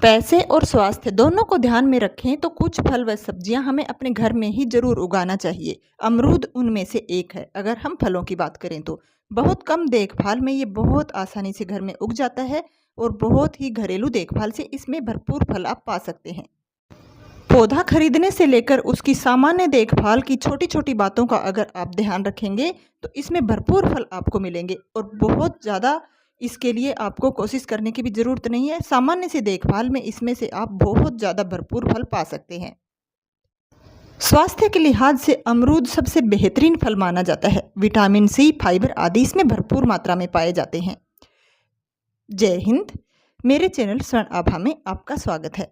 पैसे और स्वास्थ्य दोनों को ध्यान में रखें तो कुछ फल व सब्जियां हमें अपने घर में ही जरूर उगाना चाहिए। अमरूद उनमें से एक है। अगर हम फलों की बात करें तो बहुत कम देखभाल में ये बहुत आसानी से घर में उग जाता है और बहुत ही घरेलू देखभाल से इसमें भरपूर फल आप पा सकते हैं। पौधा खरीदने से लेकर उसकी सामान्य देखभाल की छोटी छोटी बातों का अगर आप ध्यान रखेंगे तो इसमें भरपूर फल आपको मिलेंगे और बहुत ज़्यादा इसके लिए आपको कोशिश करने की भी ज़रूरत नहीं है। सामान्य से देखभाल में इसमें से आप बहुत ज़्यादा भरपूर फल पा सकते हैं। स्वास्थ्य के लिहाज से अमरूद सबसे बेहतरीन फल माना जाता है। विटामिन सी, फाइबर आदि इसमें भरपूर मात्रा में पाए जाते हैं। जय हिंद। मेरे चैनल स्वर्ण आभा में आपका स्वागत है।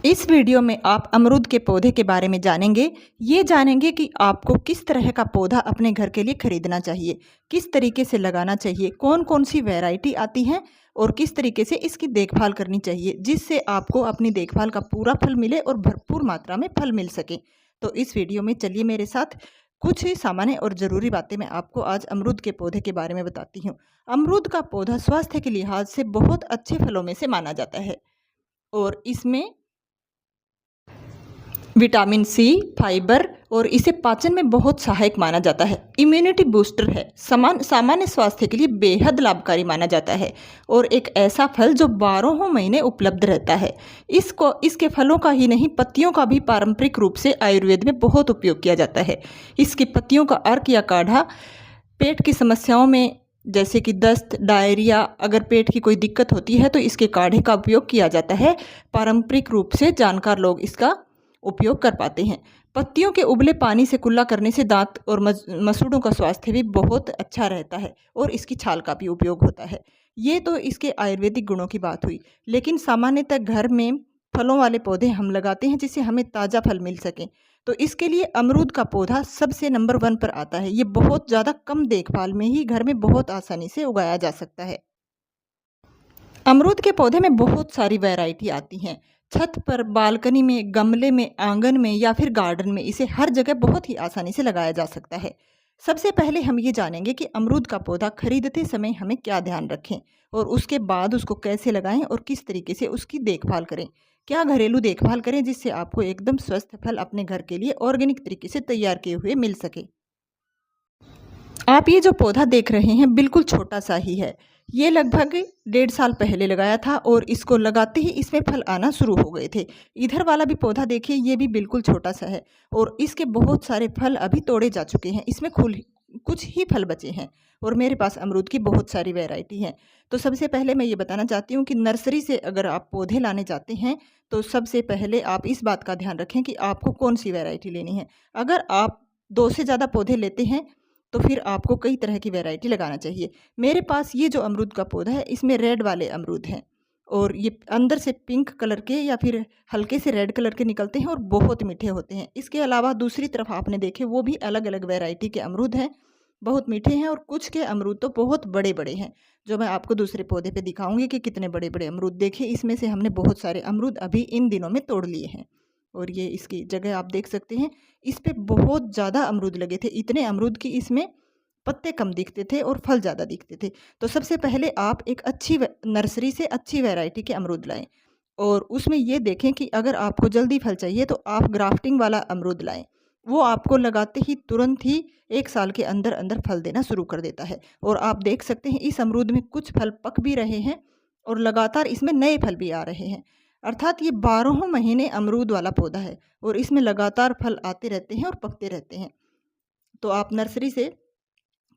इस वीडियो में आप अमरूद के पौधे के बारे में जानेंगे। ये जानेंगे कि आपको किस तरह का पौधा अपने घर के लिए खरीदना चाहिए, किस तरीके से लगाना चाहिए, कौन कौन सी वैरायटी आती हैं और किस तरीके से इसकी देखभाल करनी चाहिए जिससे आपको अपनी देखभाल का पूरा फल मिले और भरपूर मात्रा में फल मिल सके। तो इस वीडियो में चलिए मेरे साथ कुछ ही सामान्य और ज़रूरी बातें मैं आपको आज अमरूद के पौधे के बारे में बताती हूँ। अमरूद का पौधा स्वास्थ्य के लिहाज से बहुत अच्छे फलों में से माना जाता है और इसमें विटामिन सी, फाइबर और इसे पाचन में बहुत सहायक माना जाता है। इम्यूनिटी बूस्टर है, सामान्य स्वास्थ्य के लिए बेहद लाभकारी माना जाता है और एक ऐसा फल जो 12 महीने उपलब्ध रहता है। इसके फलों का ही नहीं, पत्तियों का भी पारंपरिक रूप से आयुर्वेद में बहुत उपयोग किया जाता है। इसकी पत्तियों का अर्क या काढ़ा पेट की समस्याओं में जैसे कि दस्त, डायरिया, अगर पेट की कोई दिक्कत होती है तो इसके काढ़े का उपयोग किया जाता है। पारंपरिक रूप से जानकार लोग इसका उपयोग कर पाते हैं। पत्तियों के उबले पानी से कुल्ला करने से दांत और मसूड़ों का स्वास्थ्य भी बहुत अच्छा रहता है और इसकी छाल का भी उपयोग होता है। ये तो इसके आयुर्वेदिक गुणों की बात हुई, लेकिन सामान्यतः घर में फलों वाले पौधे हम लगाते हैं जिससे हमें ताज़ा फल मिल सके। तो इसके लिए अमरूद का पौधा सबसे नंबर 1 पर आता है। ये बहुत ज़्यादा कम देखभाल में ही घर में बहुत आसानी से उगाया जा सकता है। अमरूद के पौधे में बहुत सारी वैरायटी आती हैं। छत पर, बालकनी में, गमले में, आंगन में या फिर गार्डन में इसे हर जगह बहुत ही आसानी से लगाया जा सकता है। सबसे पहले हम ये जानेंगे कि अमरूद का पौधा खरीदते समय हमें क्या ध्यान रखें और उसके बाद उसको कैसे लगाएं और किस तरीके से उसकी देखभाल करें। क्या घरेलू देखभाल करें जिससे आपको एकदम स्वस्थ फल अपने घर के लिए ऑर्गेनिक तरीके से तैयार किए हुए मिल सके। आप ये जो पौधा देख रहे हैं बिल्कुल छोटा सा ही है। ये लगभग 1.5 साल पहले लगाया था और इसको लगाते ही इसमें फल आना शुरू हो गए थे। इधर वाला भी पौधा देखिए, ये भी बिल्कुल छोटा सा है और इसके बहुत सारे फल अभी तोड़े जा चुके हैं। इसमें कुछ ही फल बचे हैं और मेरे पास अमरूद की बहुत सारी वैरायटी है। तो सबसे पहले मैं ये बताना चाहती हूँ कि नर्सरी से अगर आप पौधे लाने जाते हैं तो सबसे पहले आप इस बात का ध्यान रखें कि आपको कौन सी वैरायटी लेनी है। अगर आप 2 से ज़्यादा पौधे लेते हैं तो फिर आपको कई तरह की वैरायटी लगाना चाहिए। मेरे पास ये जो अमरूद का पौधा है इसमें रेड वाले अमरूद हैं और ये अंदर से पिंक कलर के या फिर हल्के से रेड कलर के निकलते हैं और बहुत मीठे होते हैं। इसके अलावा दूसरी तरफ आपने देखे वो भी अलग अलग वैरायटी के अमरूद हैं, बहुत मीठे हैं और कुछ के अमरूद तो बहुत बड़े बड़े हैं जो मैं आपको दूसरे पौधे पे दिखाऊंगी कि कितने बड़े बड़े अमरूद। देखिए, इसमें से हमने बहुत सारे अमरूद अभी इन दिनों में तोड़ लिए हैं और ये इसकी जगह आप देख सकते हैं। इस पे बहुत ज़्यादा अमरूद लगे थे, इतने अमरूद की इसमें पत्ते कम दिखते थे और फल ज़्यादा दिखते थे। तो सबसे पहले आप एक अच्छी नर्सरी से अच्छी वैरायटी के अमरूद लाएं और उसमें ये देखें कि अगर आपको जल्दी फल चाहिए तो आप ग्राफ्टिंग वाला अमरूद लाएं। वो आपको लगाते ही तुरंत ही 1 साल के अंदर अंदर फल देना शुरू कर देता है और आप देख सकते हैं इस अमरूद में कुछ फल पक भी रहे हैं और लगातार इसमें नए फल भी आ रहे हैं। अर्थात ये 12 महीने अमरूद वाला पौधा है और इसमें लगातार फल आते रहते हैं और पकते रहते हैं। तो आप नर्सरी से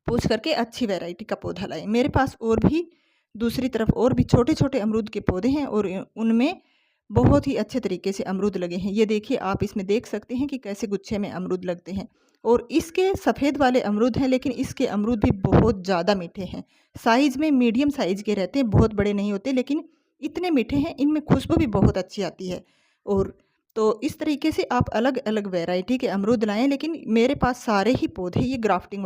पूछ करके अच्छी वैरायटी का पौधा लाएं। मेरे पास और भी दूसरी तरफ और भी छोटे छोटे अमरूद के पौधे हैं और उनमें बहुत ही अच्छे तरीके से अमरूद लगे हैं। ये देखिए, आप इसमें देख सकते हैं कि कैसे गुच्छे में अमरूद लगते हैं और इसके सफ़ेद वाले अमरूद हैं लेकिन इसके अमरूद भी बहुत ज़्यादा मीठे हैं। साइज़ में मीडियम साइज़ के रहते हैं, बहुत बड़े नहीं होते लेकिन इतने मीठे हैं, इनमें खुशबू भी बहुत अच्छी आती है। और तो इस तरीके से आप अलग अलग वैरायटी के अमरूद लाएं, लेकिन मेरे पास सारे ही पौधे ये ग्राफ्टिंग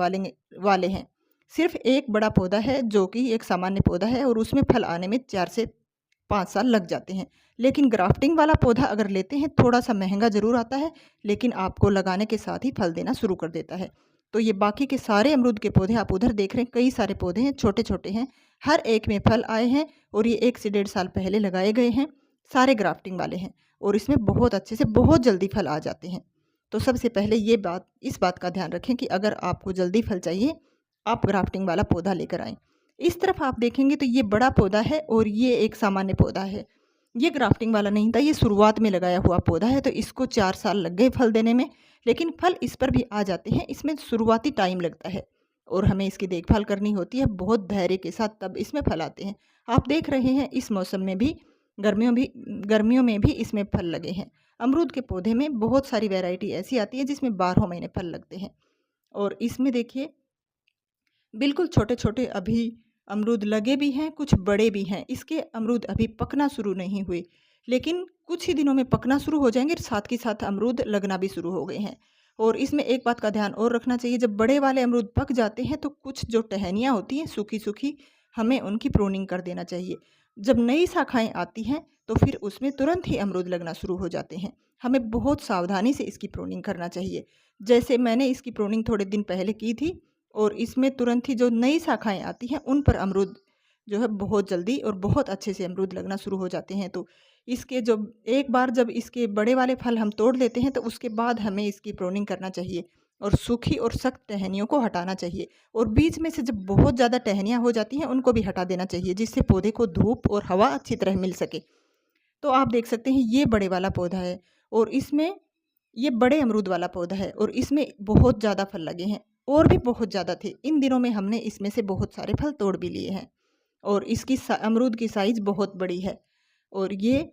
वाले हैं। सिर्फ एक बड़ा पौधा है जो कि एक सामान्य पौधा है और उसमें फल आने में 4 से 5 साल लग जाते हैं। लेकिन ग्राफ्टिंग वाला पौधा अगर लेते हैं थोड़ा सा महंगा ज़रूर आता है लेकिन आपको लगाने के साथ ही फल देना शुरू कर देता है। तो ये बाकी के सारे अमरूद के पौधे आप उधर देख रहे हैं, कई सारे पौधे हैं, छोटे छोटे हैं, हर एक में फल आए हैं और ये 1 से 1.5 साल पहले लगाए गए हैं सारे ग्राफ्टिंग वाले हैं और इसमें बहुत अच्छे से बहुत जल्दी फल आ जाते हैं। तो सबसे पहले इस बात का ध्यान रखें कि अगर आपको जल्दी फल चाहिए, आप ग्राफ्टिंग वाला पौधा लेकर आएँ। इस तरफ आप देखेंगे तो ये बड़ा पौधा है और ये एक सामान्य पौधा है। ये ग्राफ्टिंग वाला नहीं था, ये शुरुआत में लगाया हुआ पौधा है, तो इसको 4 साल लग गए फल देने में, लेकिन फल इस पर भी आ जाते हैं। इसमें शुरुआती टाइम लगता है और हमें इसकी देखभाल करनी होती है बहुत धैर्य के साथ, तब इसमें फल आते हैं। आप देख रहे हैं इस मौसम में भी, गर्मियों में भी इसमें फल लगे हैं। अमरूद के पौधे में बहुत सारी वैरायटी ऐसी आती है जिसमें 12 महीने फल लगते हैं और इसमें देखिए बिल्कुल छोटे-छोटे अभी अमरूद लगे भी हैं, कुछ बड़े भी हैं। इसके अमरूद अभी पकना शुरू नहीं हुए, लेकिन कुछ ही दिनों में पकना शुरू हो जाएँगे, साथ के साथ अमरूद लगना भी शुरू हो गए हैं। और इसमें एक बात का ध्यान और रखना चाहिए, जब बड़े वाले अमरूद पक जाते हैं तो कुछ जो टहनियाँ होती हैं सूखी-सूखी, हमें उनकी प्रूनिंग कर देना चाहिए। जब नई शाखाएँ आती हैं तो फिर उसमें तुरंत ही अमरूद लगना शुरू हो जाते हैं। हमें बहुत सावधानी से इसकी प्रूनिंग करना चाहिए। जैसे मैंने इसकी प्रूनिंग थोड़े दिन पहले की थी और इसमें तुरंत ही जो नई शाखाएँ आती हैं उन पर अमरूद जो है बहुत जल्दी और बहुत अच्छे से अमरूद लगना शुरू हो जाते हैं। तो इसके जो एक बार जब इसके बड़े वाले फल हम तोड़ लेते हैं तो उसके बाद हमें इसकी प्रूनिंग करना चाहिए और सूखी और सख्त टहनियों को हटाना चाहिए और बीच में से जब बहुत ज़्यादा टहनियाँ हो जाती हैं उनको भी हटा देना चाहिए, जिससे पौधे को धूप और हवा अच्छी तरह मिल सके। तो आप देख सकते हैं ये बड़े वाला पौधा है और इसमें ये बड़े अमरूद वाला पौधा है और इसमें बहुत ज़्यादा फल लगे हैं और भी बहुत ज़्यादा थे। इन दिनों में हमने इसमें से बहुत सारे फल तोड़ भी लिए हैं और इसकी अमरूद की साइज़ बहुत बड़ी है। और ये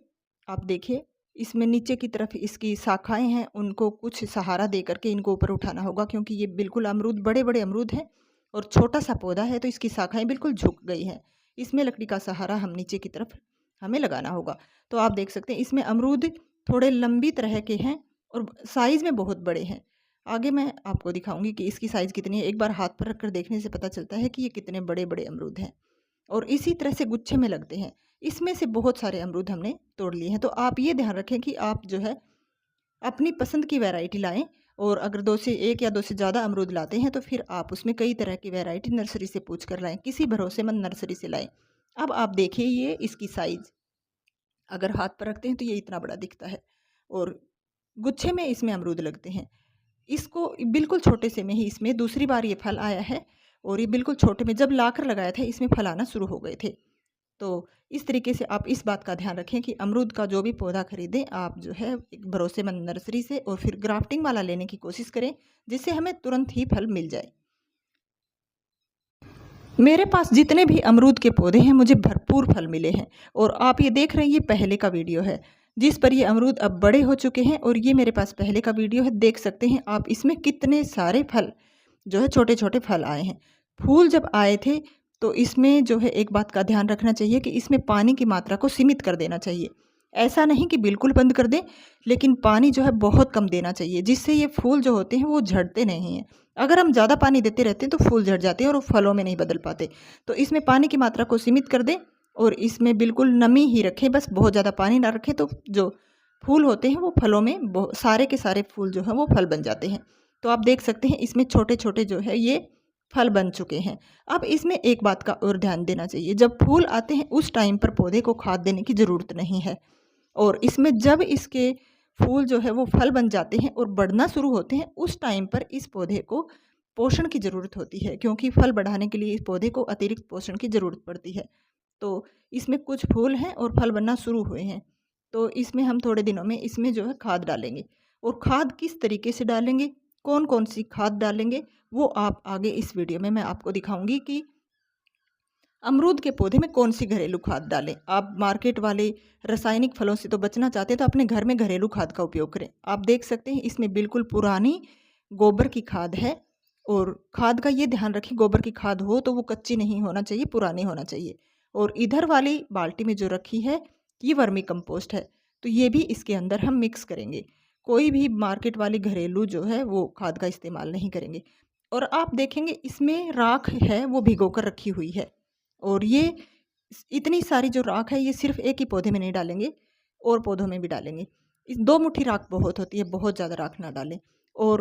आप देखिए इसमें नीचे की तरफ इसकी शाखाएँ हैं, उनको कुछ सहारा दे करके इनको ऊपर उठाना होगा, क्योंकि ये बिल्कुल अमरूद बड़े-बड़े अमरूद हैं और छोटा-सा पौधा है तो इसकी शाखाएँ बिल्कुल झुक गई हैं। इसमें लकड़ी का सहारा हम नीचे की तरफ हमें लगाना होगा। तो आप देख सकते हैं इसमें अमरूद थोड़े लंबी तरह के हैं और साइज़ में बहुत बड़े हैं। आगे मैं आपको दिखाऊँगी कि इसकी साइज़ कितनी है। एक बार हाथ पर रखकर देखने से पता चलता है कि ये कितने बड़े-बड़े अमरूद हैं और इसी तरह से गुच्छे में लगते हैं। इसमें से बहुत सारे अमरूद हमने तोड़ लिए हैं। तो आप ये ध्यान रखें कि आप जो है अपनी पसंद की वैरायटी लाएँ और अगर 2 से 1 या 2 से ज़्यादा अमरूद लाते हैं तो फिर आप उसमें कई तरह की वैरायटी नर्सरी से पूछ कर लाएँ, किसी भरोसेमंद नर्सरी से लाएँ। अब आप देखिए ये इसकी साइज़, अगर हाथ पर रखते हैं तो ये इतना बड़ा दिखता है और गुच्छे में इसमें अमरूद लगते हैं। इसको बिल्कुल छोटे से में ही इसमें दूसरी बार ये फल आया है और ये बिल्कुल छोटे में जब लाकर लगाया था इसमें फल आना शुरू हो गए थे। तो इस तरीके से आप इस बात का ध्यान रखें कि अमरूद का जो भी पौधा खरीदें आप जो है एक भरोसेमंद नर्सरी से और फिर ग्राफ्टिंग वाला लेने की कोशिश करें, जिससे हमें तुरंत ही फल मिल जाए। मेरे पास जितने भी अमरूद के पौधे हैं मुझे भरपूर फल मिले हैं और आप ये देख रहे हैं ये पहले का वीडियो है जिस पर ये अमरूद अब बड़े हो चुके हैं और ये मेरे पास पहले का वीडियो है। देख सकते हैं आप इसमें कितने सारे फल जो है छोटे छोटे फल आए हैं। फूल जब आए थे तो इसमें जो है एक बात का ध्यान रखना चाहिए कि इसमें पानी की मात्रा को सीमित कर देना चाहिए। ऐसा नहीं कि बिल्कुल बंद कर दें, लेकिन पानी जो है बहुत कम देना चाहिए, जिससे ये फूल जो होते हैं वो झड़ते नहीं हैं। अगर हम ज़्यादा पानी देते रहते हैं तो फूल झड़ जाते हैं और वो फलों में नहीं बदल पाते। तो इसमें पानी की मात्रा को सीमित कर दें और इसमें बिल्कुल नमी ही रखें, बस बहुत ज़्यादा पानी ना रखें तो जो फूल होते हैं वो फलों में सारे के सारे फूल जो हैं वो फल बन जाते हैं। तो आप देख सकते हैं इसमें छोटे-छोटे जो है ये फल बन चुके हैं। अब इसमें एक बात का और ध्यान देना चाहिए, जब फूल आते हैं उस टाइम पर पौधे को खाद देने की ज़रूरत नहीं है और इसमें जब इसके फूल जो है वो फल बन जाते हैं और बढ़ना शुरू होते हैं उस टाइम पर इस पौधे को पोषण की ज़रूरत होती है, क्योंकि फल बढ़ाने के लिए इस पौधे को अतिरिक्त पोषण की ज़रूरत पड़ती है। तो इसमें कुछ फूल हैं और फल बनना शुरू हुए हैं, तो इसमें हम थोड़े दिनों में इसमें जो है खाद डालेंगे और खाद किस तरीके से डालेंगे, कौन-कौन सी खाद डालेंगे, वो आप आगे इस वीडियो में मैं आपको दिखाऊँगी कि अमरूद के पौधे में कौन सी घरेलू खाद डालें। आप मार्केट वाले रासायनिक फलों से तो बचना चाहते हैं तो अपने घर में घरेलू खाद का उपयोग करें। आप देख सकते हैं इसमें बिल्कुल पुरानी गोबर की खाद है और खाद का ये ध्यान रखें गोबर की खाद हो तो वो कच्ची नहीं होना चाहिए, पुरानी होना चाहिए। और इधर वाली बाल्टी में जो रखी है ये वर्मी कंपोस्ट है, तो ये भी इसके अंदर हम मिक्स करेंगे। कोई भी मार्केट वाली घरेलू जो है वो खाद का इस्तेमाल नहीं करेंगे। और आप देखेंगे इसमें राख है वो भिगोकर रखी हुई है और ये इतनी सारी जो राख है ये सिर्फ एक ही पौधे में नहीं डालेंगे और पौधों में भी डालेंगे। इस 2 मुट्ठी राख बहुत होती है, बहुत ज़्यादा राख ना डालें। और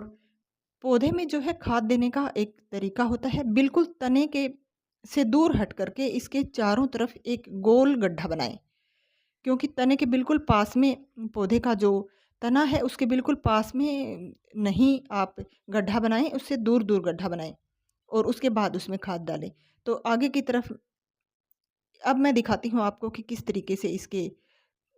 पौधे में जो है खाद देने का एक तरीका होता है, बिल्कुल तने के से दूर हट करके इसके चारों तरफ एक गोल गड्ढा बनाएं क्योंकि तने के बिल्कुल पास में पौधे का जो तना है उसके बिल्कुल पास में नहीं आप गड्ढा बनाएँ, उससे दूर-दूर गड्ढा बनाएँ और उसके बाद उसमें खाद डालें। तो आगे की तरफ अब मैं दिखाती हूँ आपको कि किस तरीके से इसके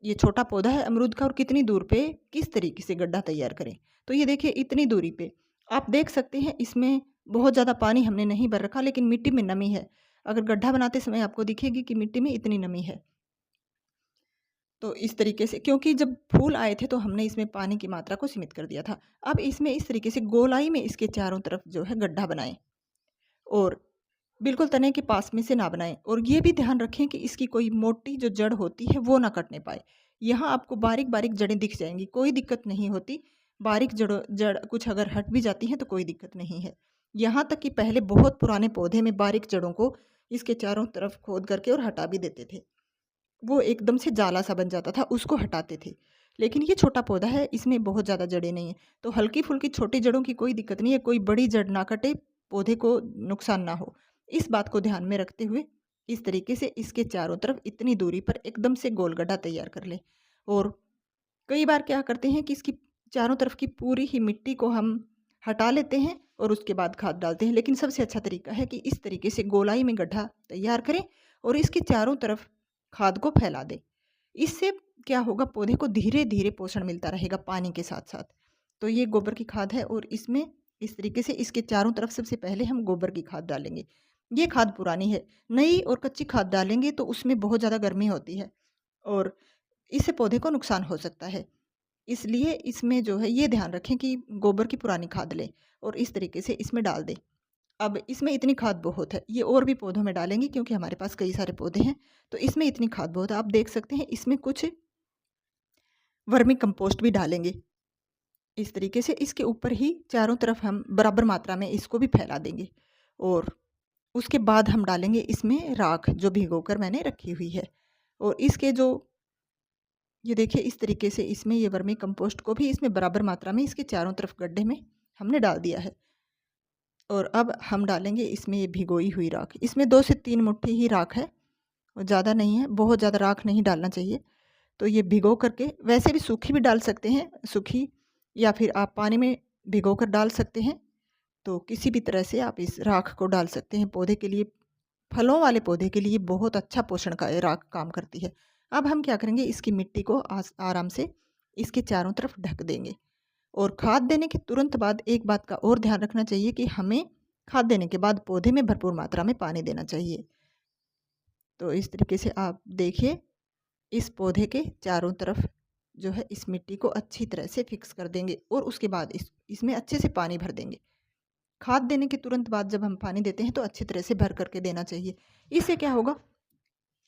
ये छोटा पौधा है अमरूद का और कितनी दूर पे किस तरीके से गड्ढा तैयार करें। तो ये देखिए इतनी दूरी पे आप देख सकते हैं इसमें बहुत ज़्यादा पानी हमने नहीं भर रखा लेकिन मिट्टी में नमी है। अगर गड्ढा बनाते समय आपको दिखेगी कि मिट्टी में इतनी नमी है। तो इस तरीके से क्योंकि जब फूल आए थे तो हमने इसमें पानी की मात्रा को सीमित कर दिया था। अब इसमें इस तरीके से गोलाई में इसके चारों तरफ जो है गड्ढा बनाएँ और बिल्कुल तने के पास में से ना बनाएँ और ये भी ध्यान रखें कि इसकी कोई मोटी जो जड़ होती है वो ना कटने पाए। यहाँ आपको बारीक-बारीक जड़ें दिख जाएँगी, कोई दिक्कत नहीं होती। बारीक जड़ कुछ अगर हट भी जाती हैं तो कोई दिक्कत नहीं है। यहाँ तक कि पहले बहुत पुराने पौधे में बारीक जड़ों को इसके चारों तरफ खोद करके और हटा भी देते थे। वो एकदम से जाला सा बन जाता था, उसको हटाते थे। लेकिन ये छोटा पौधा है, इसमें बहुत ज़्यादा जड़ें नहीं हैं, तो हल्की-फुल्की छोटी जड़ों की कोई दिक्कत नहीं है, कोई बड़ी जड़ ना कटे, पौधे को नुकसान ना हो। इस बात को ध्यान में रखते हुए इस तरीके से इसके चारों तरफ इतनी दूरी पर एकदम से गोल गड्ढा तैयार कर लें। और कई बार क्या करते हैं कि इसकी चारों तरफ की पूरी ही मिट्टी को हम हटा लेते हैं और उसके बाद खाद डालते हैं। लेकिन सबसे अच्छा तरीका है कि इस तरीके से गोलाई में गड्ढा तैयार करें और इसके चारों तरफ खाद को फैला दें। इससे क्या होगा पौधे को धीरे-धीरे पोषण मिलता रहेगा पानी के साथ-साथ। तो ये गोबर की खाद है और इसमें इस तरीके से इसके चारों तरफ सबसे पहले हम गोबर की खाद डालेंगे। ये खाद पुरानी है, नई और कच्ची खाद डालेंगे तो उसमें बहुत ज़्यादा गर्मी होती है और इससे पौधे को नुकसान हो सकता है। इसलिए इसमें जो है ये ध्यान रखें कि गोबर की पुरानी खाद लें और इस तरीके से इसमें डाल दें। अब इसमें इतनी खाद बहुत है, ये और भी पौधों में डालेंगे क्योंकि हमारे पास कई सारे पौधे हैं, तो इसमें इतनी खाद बहुत है। आप देख सकते हैं इसमें कुछ वर्मी कंपोस्ट भी डालेंगे। इस तरीके से इसके ऊपर ही चारों तरफ हम बराबर मात्रा में इसको भी फैला देंगे और उसके बाद हम डालेंगे इसमें राख जो भिगोकर मैंने रखी हुई है और इसके जो ये देखिए इस तरीके से इसमें ये वर्मी कंपोस्ट को भी इसमें बराबर मात्रा में इसके चारों तरफ गड्ढे में हमने डाल दिया है। और अब हम डालेंगे इसमें ये भिगोई हुई राख। इसमें 2 से 3 मुट्ठी ही राख है और ज़्यादा नहीं है, बहुत ज़्यादा राख नहीं डालना चाहिए। तो ये भिगो करके वैसे भी सूखी भी डाल सकते हैं, सूखी या फिर आप पानी में भिगोकर डाल सकते हैं। तो किसी भी तरह से आप इस राख को डाल सकते हैं पौधे के लिए, फलों वाले पौधे के लिए बहुत अच्छा पोषण का ये राख काम करती है। अब हम क्या करेंगे इसकी मिट्टी को आराम से इसके चारों तरफ ढक देंगे और खाद देने के तुरंत बाद एक बात का और ध्यान रखना चाहिए कि हमें खाद देने के बाद पौधे में भरपूर मात्रा में पानी देना चाहिए। तो इस तरीके से आप देखिए इस पौधे के चारों तरफ जो है इस मिट्टी को अच्छी तरह से फिक्स कर देंगे और उसके बाद इसमें अच्छे से पानी भर देंगे। खाद देने के तुरंत बाद जब हम पानी देते हैं तो अच्छी तरह से भर करके देना चाहिए। इससे क्या होगा,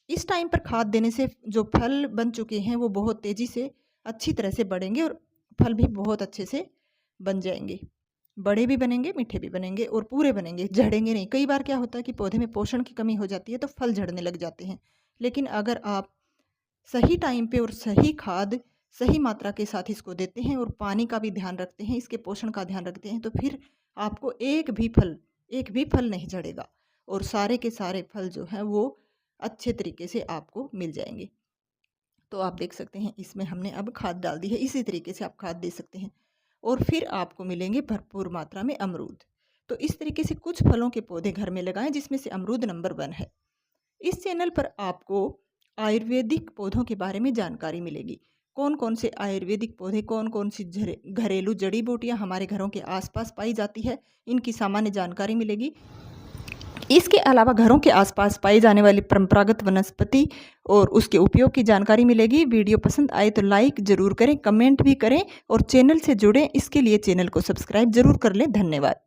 इस टाइम पर खाद देने से जो फल बन चुके हैं वो बहुत तेज़ी से अच्छी तरह से बढ़ेंगे और फल भी बहुत अच्छे से बन जाएंगे। बड़े भी बनेंगे, मीठे भी बनेंगे और पूरे बनेंगे, झड़ेंगे नहीं। कई बार क्या होता है कि पौधे में पोषण की कमी हो जाती है तो फल झड़ने लग जाते हैं। लेकिन अगर आप सही टाइम पे और सही खाद, सही मात्रा के साथ इसको देते हैं और पानी का भी ध्यान रखते हैं, इसके पोषण का ध्यान रखते हैं तो फिर आपको एक भी फल नहीं झड़ेगा और सारे के सारे फल जो हैं वो अच्छे तरीके से आपको मिल जाएँगे। तो आप देख सकते हैं इसमें हमने अब खाद डाल दी है, इसी तरीके से आप खाद दे सकते हैं और फिर आपको मिलेंगे भरपूर मात्रा में अमरूद। तो इस तरीके से कुछ फलों के पौधे घर में लगाएं जिसमें से अमरूद नंबर 1 है। इस चैनल पर आपको आयुर्वेदिक पौधों के बारे में जानकारी मिलेगी। कौन-कौन से आयुर्वेदिक पौधे, कौन-कौन सी घरेलू जड़ी बूटियाँ हमारे घरों के आसपास पाई जाती है, इनकी सामान्य जानकारी मिलेगी। इसके अलावा घरों के आसपास पाई जाने वाली परंपरागत वनस्पति और उसके उपयोग की जानकारी मिलेगी। वीडियो पसंद आए तो लाइक ज़रूर करें, कमेंट भी करें और चैनल से जुड़ें। इसके लिए चैनल को सब्सक्राइब ज़रूर कर लें। धन्यवाद।